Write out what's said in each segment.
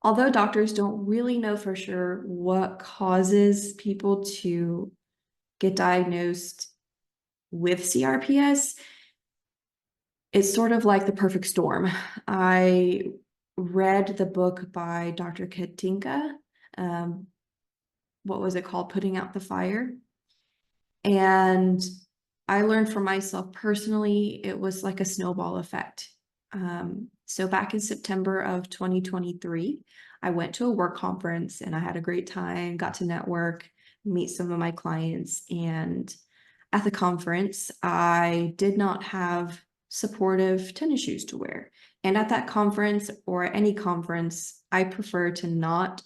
although doctors don't really know for sure what causes people to get diagnosed with CRPS, it's sort of like the perfect storm. I read the book by Dr. Katinka. What was it called? Putting Out the Fire. And I learned for myself personally, it was like a snowball effect. So back in September of 2023, I went to a work conference and I had a great time, got to network, meet some of my clients. And at the conference, I did not have supportive tennis shoes to wear. And at that conference or any conference, I prefer to not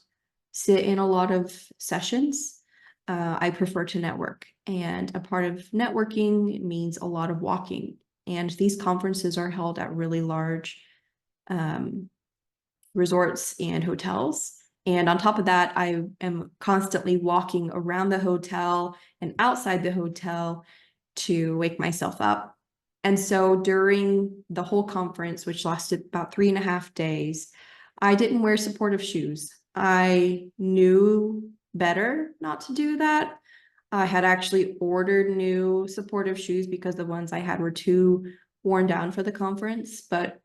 sit in a lot of sessions. I prefer to network, and a part of networking means a lot of walking. And these conferences are held at really large resorts and hotels. And on top of that, I am constantly walking around the hotel and outside the hotel to wake myself up. And so during the whole conference, which lasted about 3.5 days, I didn't wear supportive shoes. I knew better not to do that. I had actually ordered new supportive shoes because the ones I had were too worn down for the conference. But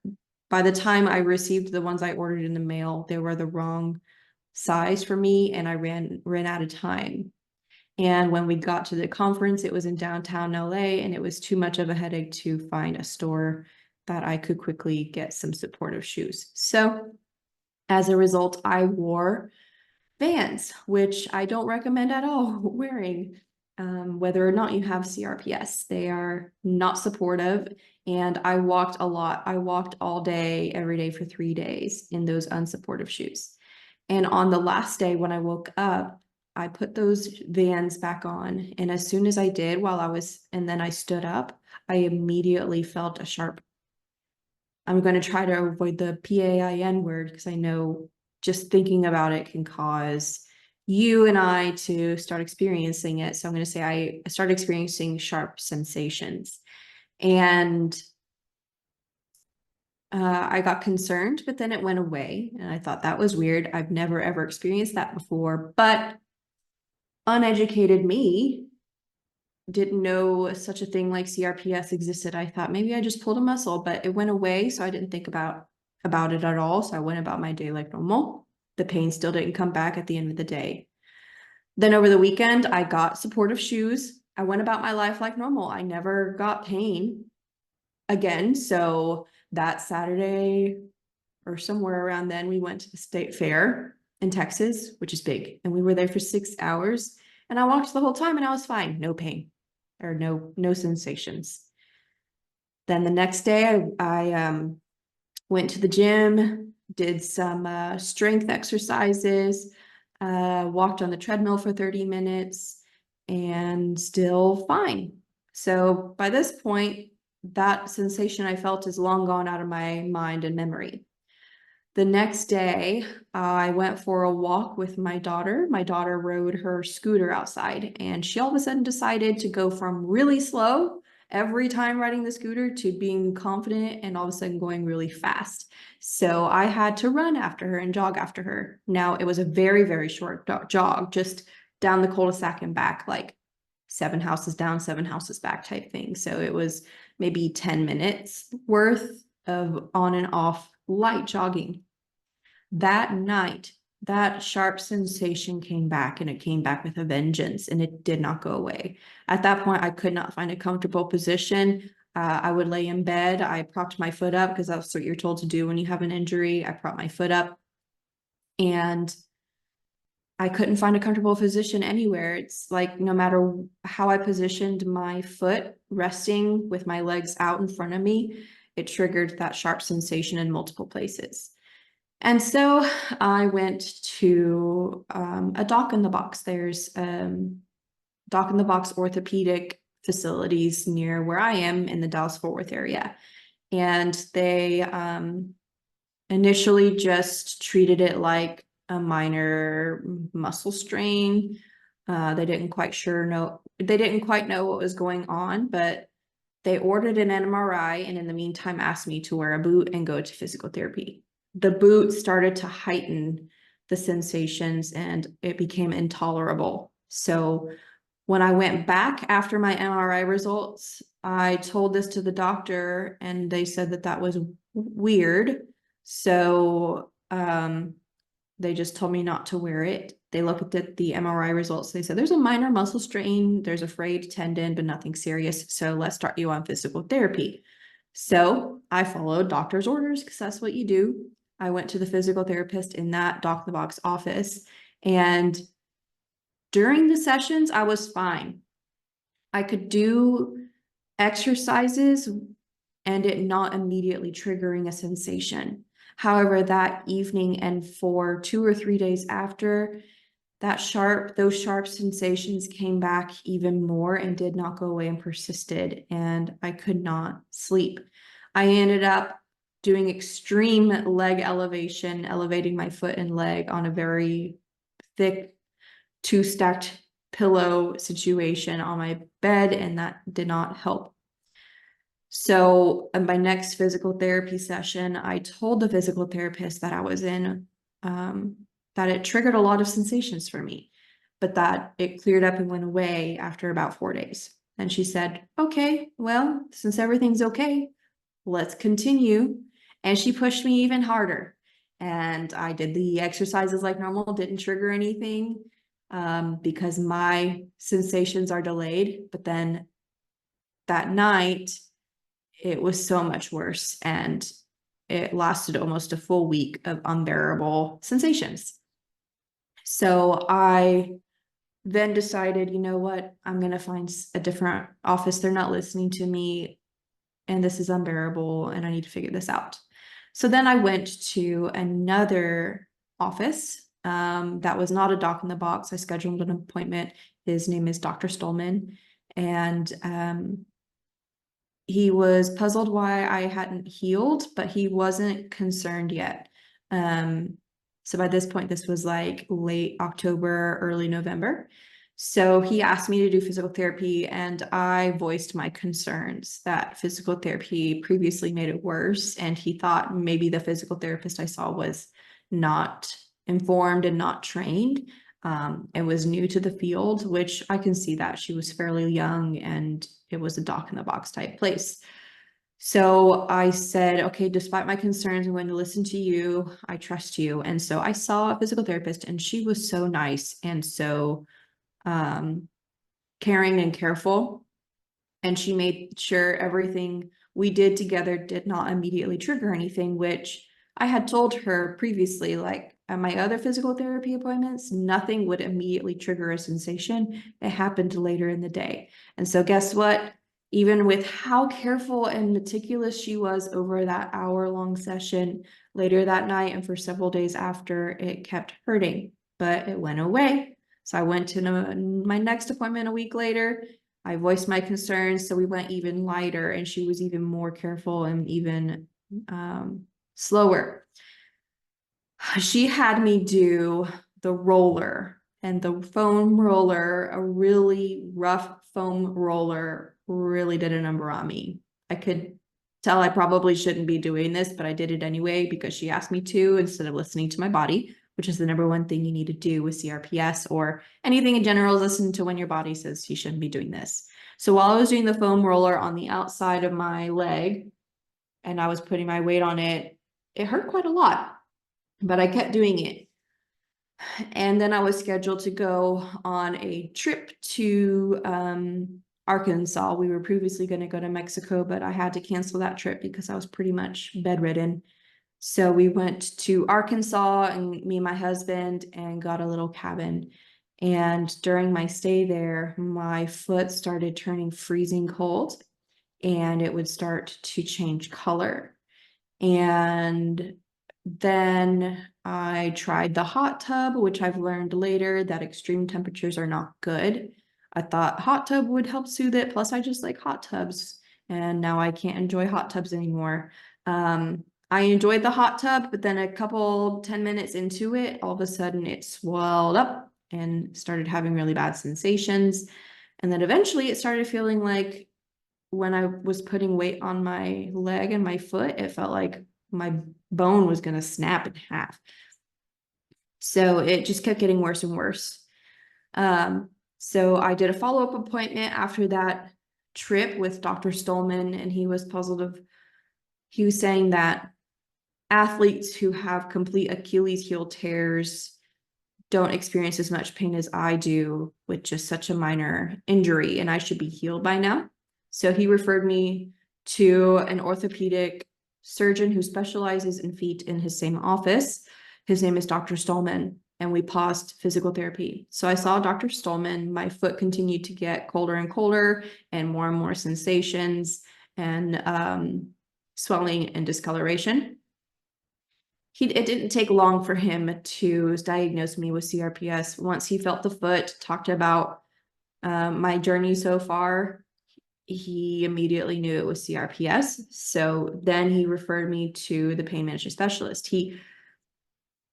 by the time I received the ones I ordered in the mail, they were the wrong size for me, and I ran out of time. And when we got to the conference, it was in downtown LA, and it was too much of a headache to find a store that I could quickly get some supportive shoes. So as a result, I wore Vans, which I don't recommend at all wearing, whether or not you have CRPS. They are not supportive, and I walked a lot. I walked all day, every day for 3 days in those unsupportive shoes. And on the last day when I woke up, I put those Vans back on. And as soon as I did, and then I stood up, I immediately felt a sharp. I'm going to try to avoid the PAIN word because I know just thinking about it can cause you and I to start experiencing it. So I'm going to say I started experiencing sharp sensations. And I got concerned, but then it went away. And I thought that was weird. I've never ever experienced that before. But uneducated me didn't know such a thing like CRPS existed. I thought maybe I just pulled a muscle, but it went away. So I didn't think about it at all. So I went about my day like normal. The pain still didn't come back at the end of the day. Then over the weekend, I got supportive shoes. I went about my life like normal. I never got pain again. So that Saturday or somewhere around then, we went to the state fair in Texas, which is big. And we were there for 6 hours. And I walked the whole time and I was fine. No pain or no sensations. Then the next day, I went to the gym, did some strength exercises, walked on the treadmill for 30 minutes, and still fine. So by this point, that sensation I felt is long gone out of my mind and memory. The next day, I went for a walk with my daughter. My daughter rode her scooter outside, and she all of a sudden decided to go from really slow every time riding the scooter to being confident and all of a sudden going really fast. So I had to run after her and jog after her. Now, it was a very, very short jog, just down the cul-de-sac and back, like 7 houses down, 7 houses back type thing. So it was maybe 10 minutes worth of on and off light jogging. That night, that sharp sensation came back, and it came back with a vengeance, and it did not go away. At that point, I could not find a comfortable position. I would lay in bed. I propped my foot up because that's what you're told to do when you have an injury. I propped my foot up, and I couldn't find a comfortable position anywhere. It's like no matter how I positioned my foot resting with my legs out in front of me, it triggered that sharp sensation in multiple places. And so I went to a Doc in the Box. There's Doc in the Box orthopedic facilities near where I am in the Dallas-Fort Worth area. And they initially just treated it like a minor muscle strain. They didn't quite know what was going on, but they ordered an MRI and in the meantime asked me to wear a boot and go to physical therapy. the boot started to heighten the sensations and it became intolerable. So when I went back after my MRI results, I told this to the doctor and they said that that was weird. So they just told me not to wear it. They looked at the MRI results. They said there's a minor muscle strain, there's a frayed tendon, but nothing serious. So let's start you on physical therapy. So I followed doctor's orders because that's what you do. I went to the physical therapist in that Doc in the Box office. And during the sessions, I was fine. I could do exercises and it not immediately triggering a sensation. However, that evening and for 2 or 3 days after, those sharp sensations came back even more and did not go away and persisted, and I could not sleep. I ended up doing extreme leg elevation, elevating my foot and leg on a very thick two stacked pillow situation on my bed, and that did not help. So in my next physical therapy session, I told the physical therapist that I was in, that it triggered a lot of sensations for me, but that it cleared up and went away after about 4 days. And she said, okay, well, since everything's okay, let's continue. And she pushed me even harder. And I did the exercises like normal, didn't trigger anything, because my sensations are delayed. But then that night, it was so much worse. And it lasted almost a full week of unbearable sensations. So I then decided, you know what, I'm going to find a different office. They're not listening to me and this is unbearable and I need to figure this out. So then I went to another office that was not a Doc in the Box. I scheduled an appointment. His name is Dr. Stolman. And he was puzzled why I hadn't healed, but he wasn't concerned yet. So by this point, this was like late October, early November. So he asked me to do physical therapy, and I voiced my concerns that physical therapy previously made it worse. And he thought maybe the physical therapist I saw was not informed and not trained, and was new to the field, which I can see that. She was fairly young and it was a Doc in the Box type place. So I said, okay, despite my concerns, I'm going to listen to you. I trust you. And so I saw a physical therapist and she was so nice and so caring and careful. And she made sure everything we did together did not immediately trigger anything, which I had told her previously, like at my other physical therapy appointments, nothing would immediately trigger a sensation. It happened later in the day. And so guess what? Even with how careful and meticulous she was over that hour-long session, later that night and for several days after, it kept hurting, but it went away. So I went to my next appointment a week later. I voiced my concerns, so we went even lighter, and she was even more careful and even slower. She had me do the roller, and the foam roller, a really rough foam roller, really did a number on me. I could tell I probably shouldn't be doing this, but I did it anyway because she asked me to instead of listening to my body, which is the number one thing you need to do with CRPS or anything in general is listen to when your body says you shouldn't be doing this. So while I was doing the foam roller on the outside of my leg and I was putting my weight on it, it hurt quite a lot, but I kept doing it. And then I was scheduled to go on a trip to Arkansas. We were previously going to go to Mexico, but I had to cancel that trip because I was pretty much bedridden. So we went to Arkansas, and me and my husband, and got a little cabin. And during my stay there, my foot started turning freezing cold and it would start to change color. And then I tried the hot tub, which I've learned later that extreme temperatures are not good. I thought hot tub would help soothe it. Plus, I just like hot tubs. And now I can't enjoy hot tubs anymore. I enjoyed the hot tub, but then a couple 10 minutes into it, all of a sudden it swelled up and started having really bad sensations. And then eventually it started feeling like when I was putting weight on my leg and my foot, it felt like my bone was going to snap in half. So it just kept getting worse and worse. So I did a follow-up appointment after that trip with Dr. Stolman, and he was he was saying that athletes who have complete Achilles heel tears don't experience as much pain as I do with just such a minor injury, and I should be healed by now. So he referred me to an orthopedic surgeon who specializes in feet in his same office. His name is Dr. Stolman, and we paused physical therapy. So I saw Dr. Stolman. My foot continued to get colder and colder and more sensations and swelling and discoloration. It didn't take long for him to diagnose me with CRPS. Once he felt the foot, talked about my journey so far, he immediately knew it was CRPS. So then he referred me to the pain management specialist.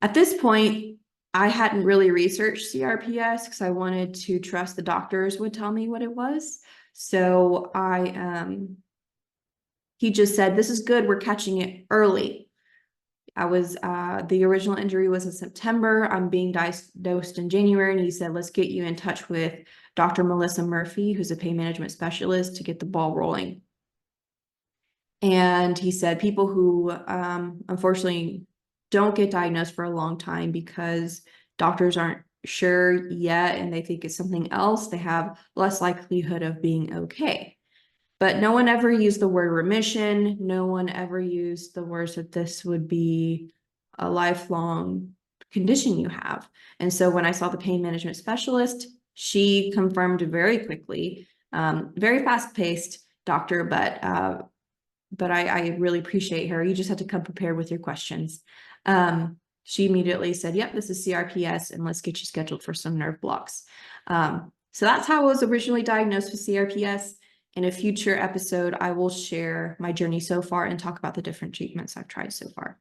At this point, I hadn't really researched CRPS because I wanted to trust the doctors would tell me what it was. So he just said, "This is good. We're catching it early." The original injury was in September. I'm being diagnosed in January, and he said, "Let's get you in touch with Dr. Melissa Murphy, who's a pain management specialist, to get the ball rolling." And he said people who unfortunately don't get diagnosed for a long time because doctors aren't sure yet and they think it's something else, they have less likelihood of being okay. But no one ever used the word remission. No one ever used the words that this would be a lifelong condition you have. And so when I saw the pain management specialist, she confirmed very quickly, very fast-paced doctor, but I really appreciate her. You just have to come prepared with your questions. She immediately said, "Yep, this is CRPS, and let's get you scheduled for some nerve blocks." So that's how I was originally diagnosed with CRPS. In a future episode, I will share my journey so far and talk about the different treatments I've tried so far.